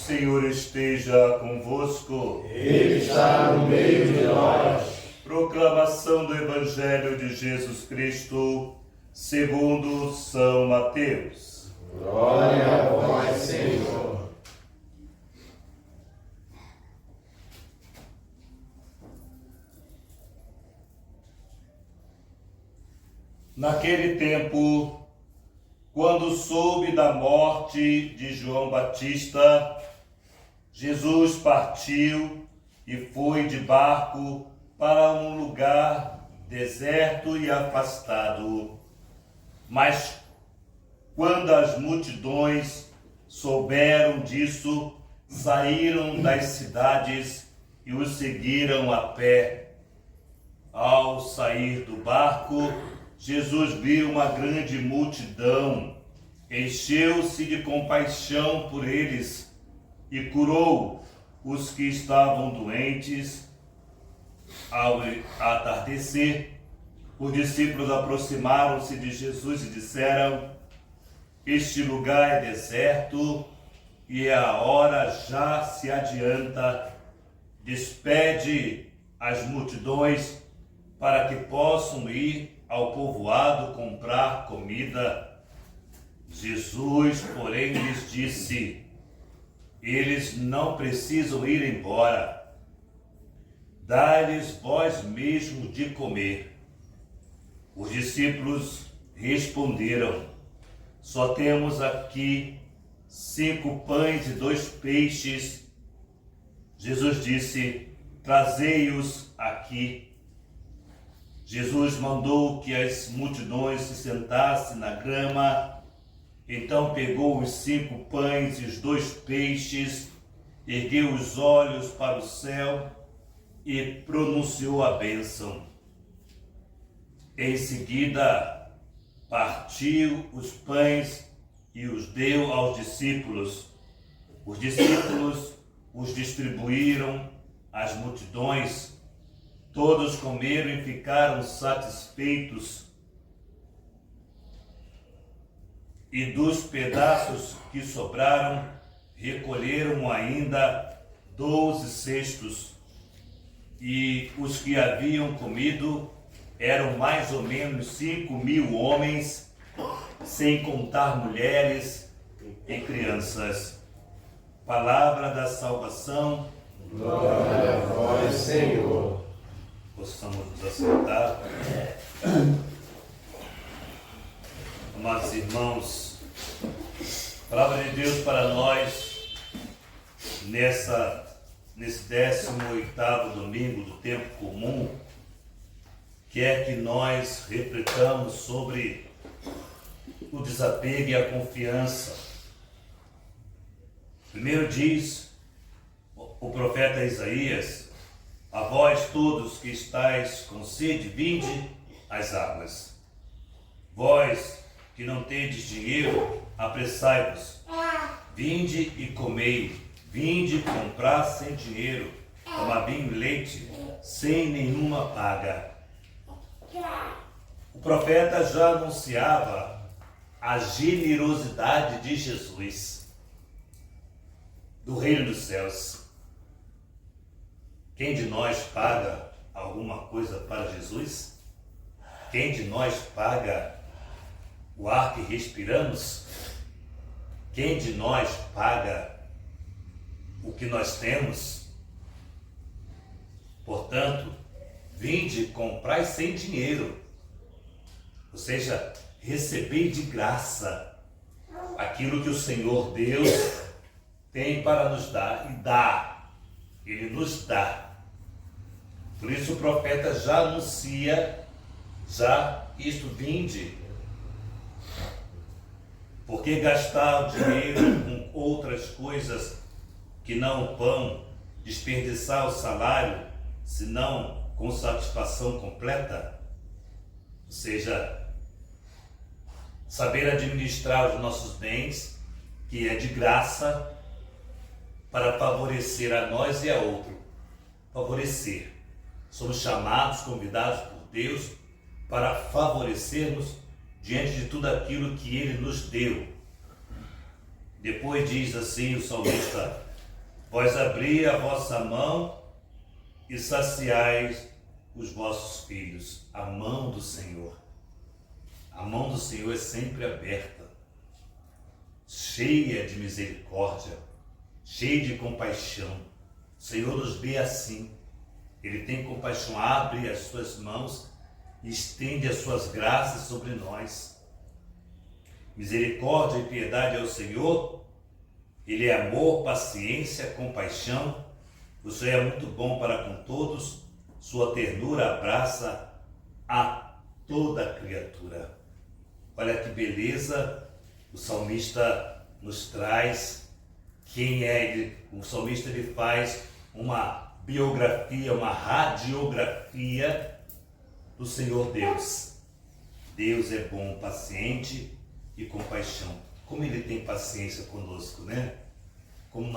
Senhor esteja convosco. Ele está no meio de nós. Proclamação do Evangelho de Jesus Cristo, segundo São Mateus. Glória a vós, Senhor. Naquele tempo, quando soube da morte de João Batista, Jesus partiu e foi de barco para um lugar deserto e afastado. Mas quando as multidões souberam disso, saíram das cidades e o seguiram a pé. Ao sair do barco, Jesus viu uma grande multidão, encheu-se de compaixão por eles e curou os que estavam doentes. Ao atardecer, os discípulos aproximaram-se de Jesus e disseram: "Este lugar é deserto e a hora já se adianta. Despede as multidões para que possam ir ao povoado comprar comida." Jesus, porém, lhes disse: "Eles não precisam ir embora. Dai-lhes vós mesmos de comer." Os discípulos responderam: "Só temos aqui 5 pães e 2 peixes." Jesus disse: "Trazei-os aqui." Jesus mandou que as multidões se sentassem na grama. Então pegou os 5 pães e os 2 peixes, ergueu os olhos para o céu e pronunciou a bênção. Em seguida, partiu os pães e os deu aos discípulos. Os discípulos os distribuíram às multidões. Todos comeram e ficaram satisfeitos. E dos pedaços que sobraram, recolheram ainda 12 cestos. E os que haviam comido eram mais ou menos 5.000 homens, sem contar mulheres e crianças. Palavra da salvação. Glória a vós, Senhor. Possamos nos assentar. Amados irmãos, palavra de Deus para nós nesse 18º domingo do tempo comum, quer que nós refletamos sobre o desapego e a confiança. Primeiro diz o profeta Isaías: "A vós todos que estáis com sede, vinde às águas. Vós que não tendes dinheiro, apressai-vos. Vinde e comei. Vinde comprar sem dinheiro, tomar vinho e leite, sem nenhuma paga." O profeta já anunciava a generosidade de Jesus, do reino dos céus. Quem de nós paga alguma coisa para Jesus? Quem de nós paga o ar que respiramos? Quem de nós paga o que nós temos? Portanto, vinde comprai sem dinheiro, ou seja, recebei de graça aquilo que o Senhor Deus tem para nos dar e dá. Ele nos dá. Por isso o profeta já anuncia, isto: vinde. Porque gastar o dinheiro com outras coisas que não o pão, desperdiçar o salário, senão com satisfação completa? Ou seja, saber administrar os nossos bens, que é de graça, para favorecer a nós e a outro. Favorecer. Somos chamados, convidados por Deus para favorecermos diante de tudo aquilo que Ele nos deu. Depois diz assim o salmista: vós abri a vossa mão e saciais os vossos filhos. A mão do Senhor. A mão do Senhor é sempre aberta, cheia de misericórdia, cheia de compaixão. O Senhor nos vê assim. Ele tem compaixão, abre as suas mãos e estende as suas graças sobre nós. Misericórdia e piedade ao Senhor. Ele é amor, paciência, compaixão. O Senhor é muito bom para com todos. Sua ternura abraça a toda criatura. Olha que beleza o salmista nos traz. Quem é ele? O salmista ele faz uma biografia, uma radiografia do Senhor Deus. Deus é bom, paciente e compaixão. Como ele tem paciência conosco, né? Como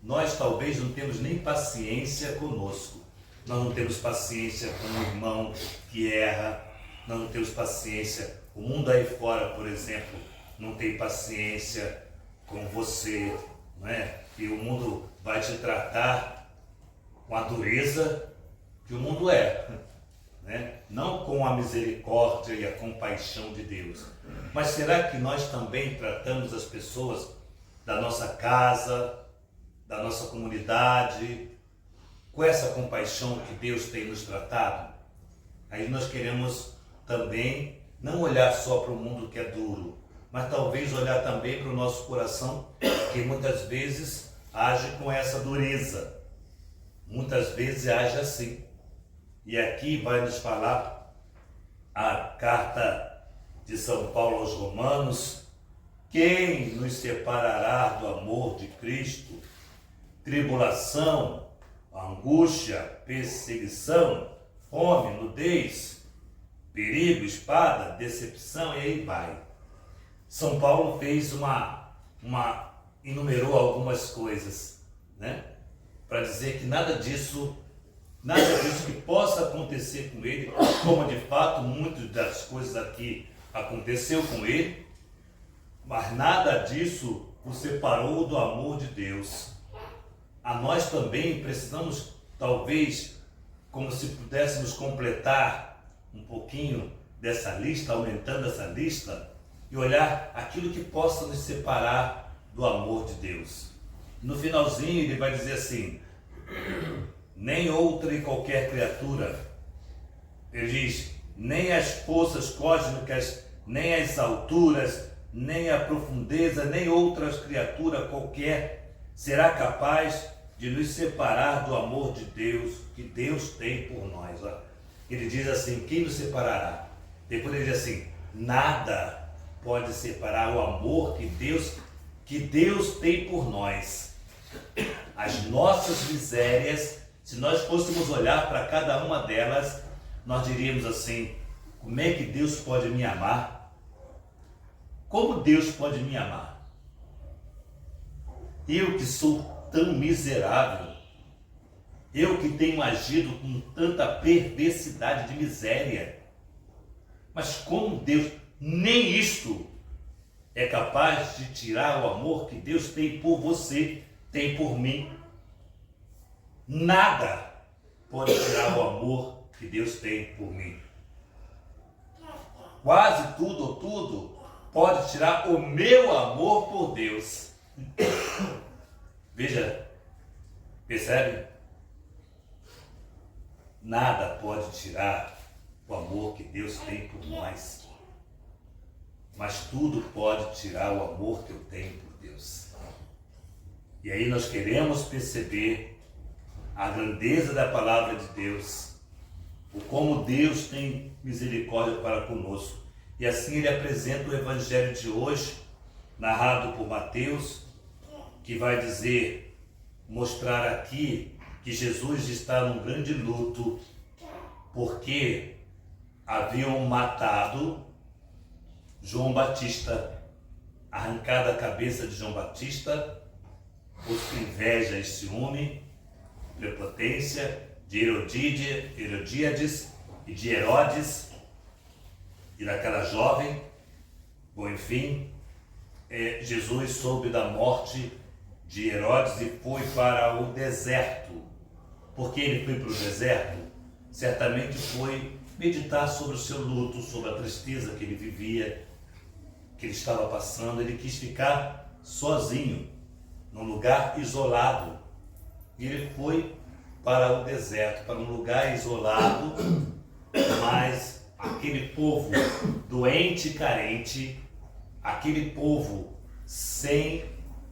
nós talvez não temos nem paciência conosco. Nós não temos paciência com o irmão que erra. Nós não temos paciência. O mundo aí fora, por exemplo, não tem paciência com você, não é? E o mundo vai te tratar com a dureza que o mundo é, né? Não com a misericórdia e a compaixão de Deus. Mas será que nós também tratamos as pessoas da nossa casa, da nossa comunidade, com essa compaixão que Deus tem nos tratado? Aí nós queremos também não olhar só para o mundo que é duro, mas talvez olhar também para o nosso coração, que muitas vezes age com essa dureza. Muitas vezes age assim. E aqui vai nos falar a carta de São Paulo aos Romanos. Quem nos separará do amor de Cristo? Tribulação, angústia, perseguição, fome, nudez, perigo, espada, decepção, e aí vai. São Paulo fez enumerou algumas coisas, né? Para dizer que nada disso que possa acontecer com ele, como de fato muitas das coisas aqui aconteceu com ele, mas nada disso o separou do amor de Deus. A nós também precisamos, talvez, como se pudéssemos completar um pouquinho dessa lista, aumentando essa lista, e olhar aquilo que possa nos separar do amor de Deus. No finalzinho ele vai dizer assim: nem outra e qualquer criatura, ele diz, nem as forças cósmicas, nem as alturas, nem a profundeza, nem outras criaturas qualquer será capaz de nos separar do amor de Deus que Deus tem por nós. Ele diz assim: quem nos separará? Depois ele diz assim: nada pode separar o amor que Deus tem por nós. As nossas misérias, se nós fôssemos olhar para cada uma delas, nós diríamos assim: como é que Deus pode me amar? Como Deus pode me amar? Eu que sou tão miserável, eu que tenho agido com tanta perversidade de miséria, mas como Deus, nem isto é capaz de tirar o amor que Deus tem por você, tem por mim. Nada pode tirar o amor que Deus tem por mim. Quase tudo ou tudo pode tirar o meu amor por Deus. Veja, percebe? Nada pode tirar o amor que Deus tem por nós, mas tudo pode tirar o amor que eu tenho por Deus. E aí nós queremos perceber a grandeza da palavra de Deus, o como Deus tem misericórdia para conosco. E assim ele apresenta o evangelho de hoje, narrado por Mateus, que vai dizer, mostrar aqui que Jesus está num grande luto, porque haviam matado João Batista, arrancado a cabeça de João Batista, por inveja e ciúme, prepotência de Herodíades e de Herodes e daquela jovem. Bom, enfim, Jesus soube da morte de Herodes e foi para o deserto. Por que ele foi para o deserto? Certamente foi meditar sobre o seu luto, sobre a tristeza que ele vivia, que ele estava passando. Ele quis ficar sozinho, num lugar isolado. E ele foi para o deserto, para um lugar isolado, mas aquele povo doente e carente, aquele povo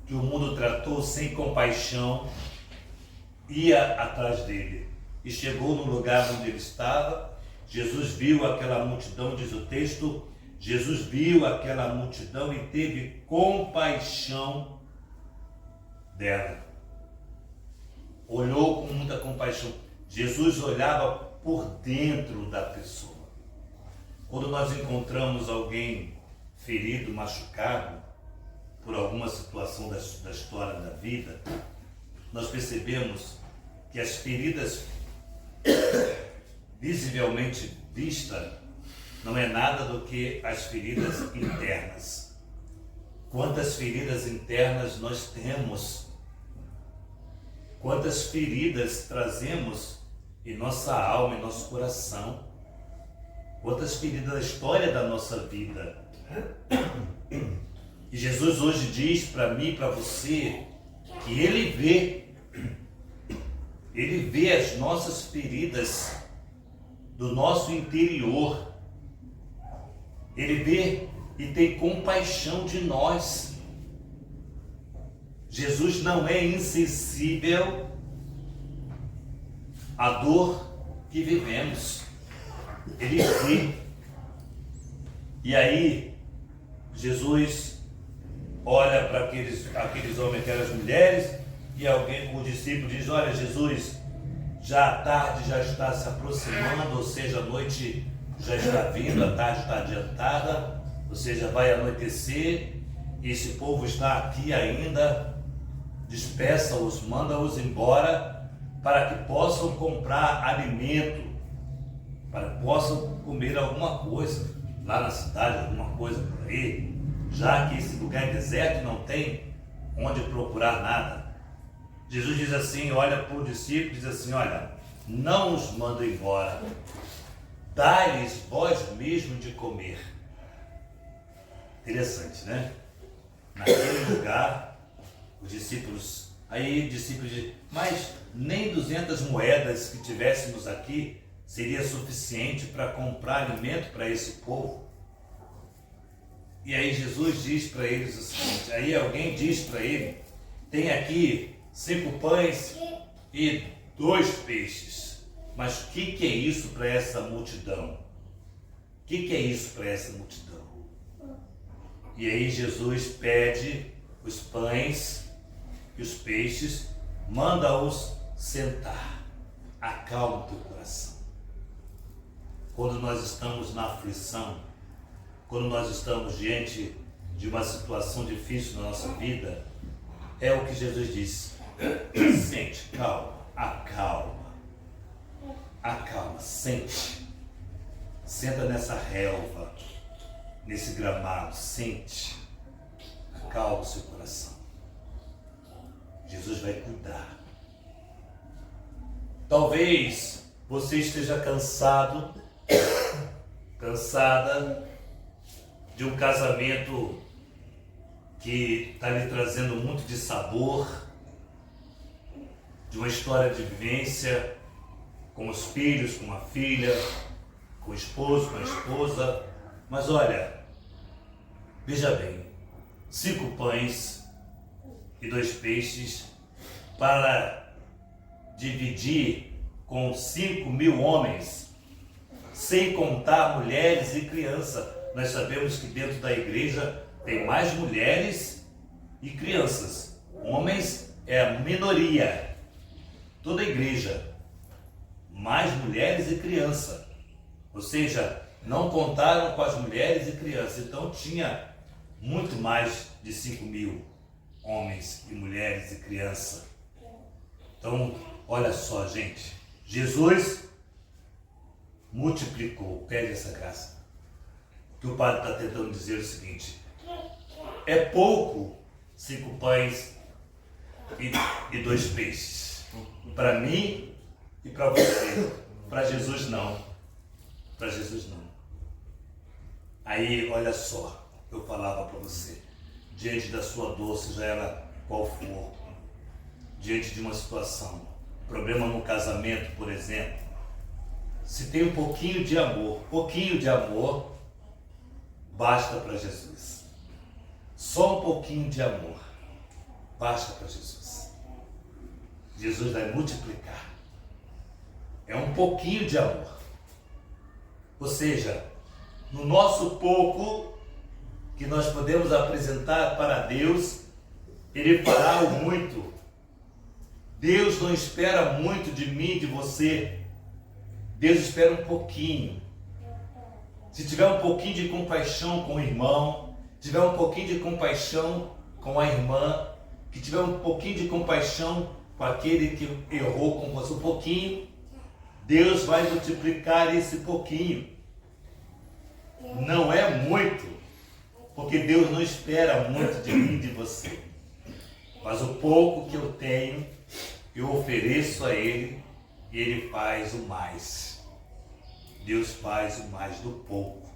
que o mundo tratou sem compaixão, ia atrás dele. E chegou no lugar onde ele estava. Jesus viu aquela multidão, diz o texto, Jesus viu aquela multidão e teve compaixão dela. Olhou com muita compaixão. Jesus olhava por dentro da pessoa. Quando nós encontramos alguém ferido, machucado, por alguma situação da história da vida, nós percebemos que as feridas visivelmente vistas não é nada do que as feridas internas. Quantas feridas internas nós temos? Quantas feridas trazemos em nossa alma, em nosso coração? Quantas feridas da história da nossa vida? E Jesus hoje diz para mim e para você que Ele vê as nossas feridas do nosso interior. Ele vê e tem compaixão de nós. Jesus não é insensível à dor que vivemos. Ele vê. E aí, Jesus olha para aqueles homens, aquelas mulheres, e o discípulo diz: olha, Jesus, já a tarde já está se aproximando, ou seja, a noite já está vindo, a tarde está adiantada, ou seja, vai anoitecer, e esse povo está aqui ainda. Despeça-os, manda-os embora, para que possam comprar alimento, para que possam comer alguma coisa lá na cidade, alguma coisa por aí, já que esse lugar é deserto e não tem onde procurar nada. Jesus diz assim, olha para o discípulo, diz assim: olha, não os manda embora, dai-lhes vós mesmo de comer. Interessante, né? Naquele lugar, os discípulos dizem: mas nem 200 moedas que tivéssemos aqui seria suficiente para comprar alimento para esse povo? E aí Jesus diz para eles o seguinte, aí alguém diz para ele: tem aqui 5 pães e 2 peixes, mas o que é isso para essa multidão? O que é isso para essa multidão? E aí Jesus pede os pães e os peixes, manda-os sentar, acalma o teu coração. Quando nós estamos na aflição, quando nós estamos diante de uma situação difícil na nossa vida, é o que Jesus disse: sente, calma, acalma, sente, senta nessa relva, nesse gramado, sente, acalma o seu coração. Jesus vai cuidar. Talvez você esteja cansado, cansada de um casamento que está lhe trazendo muito de sabor, de uma história de vivência com os filhos, com a filha, com o esposo, com a esposa. Mas olha, veja bem, 5 pães e 2 peixes para dividir com 5.000 homens, sem contar mulheres e crianças. Nós sabemos que dentro da igreja tem mais mulheres e crianças. Homens é a minoria. Toda a igreja, mais mulheres e crianças. Ou seja, não contaram com as mulheres e crianças. Então tinha muito mais de 5.000 homens e mulheres e crianças. Então, olha só, gente. Jesus multiplicou, pede essa graça. O que o padre está tentando dizer é o seguinte: é pouco 5 pães e 2 peixes. Para mim e para você. Para Jesus não. Para Jesus não. Aí, olha só, eu falava para você, diante da sua dor, seja ela qual for, diante de uma situação, problema no casamento, por exemplo, se tem um pouquinho de amor, basta para Jesus. Só um pouquinho de amor, basta para Jesus. Jesus vai multiplicar. É um pouquinho de amor. Ou seja, no nosso pouco que nós podemos apresentar para Deus, Ele fará o muito. Deus não espera muito de mim, de você. Deus espera um pouquinho. Se tiver um pouquinho de compaixão com o irmão, tiver um pouquinho de compaixão com a irmã, que tiver um pouquinho de compaixão com aquele que errou com você, um pouquinho, Deus vai multiplicar esse pouquinho. Não é muito, porque Deus não espera muito de mim, de você. Mas o pouco que eu tenho, eu ofereço a Ele e Ele faz o mais. Deus faz o mais do pouco.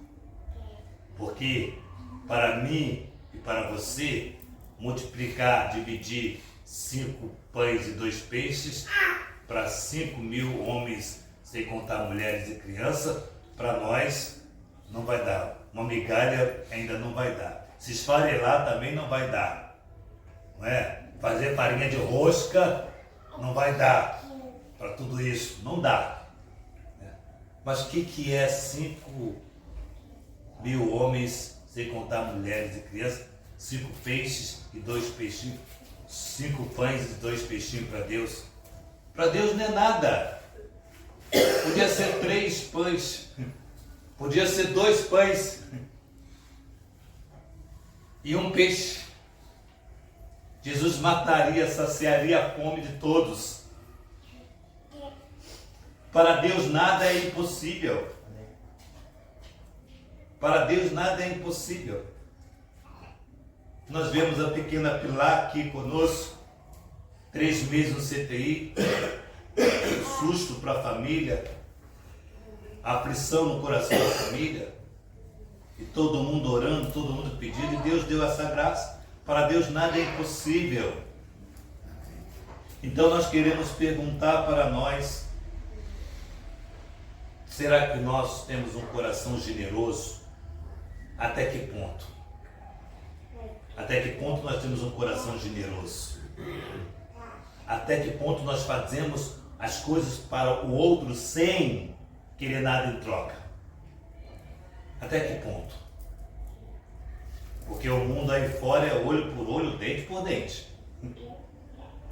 Porque para mim e para você, multiplicar, dividir 5 pães e 2 peixes para 5.000 homens, sem contar mulheres e crianças, para nós não vai dar. Uma migalha ainda não vai dar. Se esfarelar também não vai dar. Não é? Fazer farinha de rosca não vai dar. Para tudo isso, não dá. Mas o que é 5.000 homens, sem contar mulheres e crianças? 5 peixes e 2 peixinhos. 5 pães e 2 peixinhos para Deus. Para Deus não é nada. Podia ser 3 pães. Podia ser 2 pães. E 1 peixe. Jesus mataria, saciaria a fome de todos. Para Deus nada é impossível. Para Deus nada é impossível. Nós vemos a pequena Pilar aqui conosco, 3 meses no CTI, susto para a família, aflição no coração da família, e todo mundo orando, todo mundo pedindo, e Deus deu essa graça. Para Deus nada é impossível. Então nós queremos perguntar para nós, será que nós temos um coração generoso? Até que ponto? Até que ponto nós temos um coração generoso? Até que ponto nós fazemos as coisas para o outro sem querer nada em troca? Até que ponto? Porque o mundo aí fora é olho por olho, dente por dente.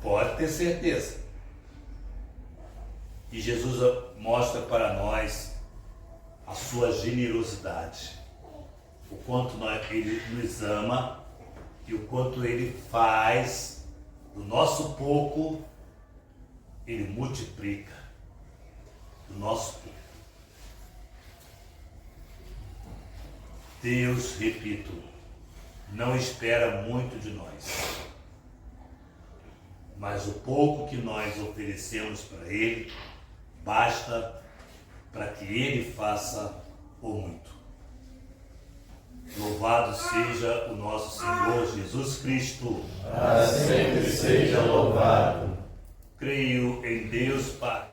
Pode ter certeza. E Jesus mostra para nós a sua generosidade. O quanto Ele nos ama e o quanto Ele faz do nosso pouco, Ele multiplica do nosso pouco. Deus, repito, não espera muito de nós, mas o pouco que nós oferecemos para Ele basta para que Ele faça o muito. Louvado seja o nosso Senhor Jesus Cristo. Para sempre seja louvado. Creio em Deus Pai.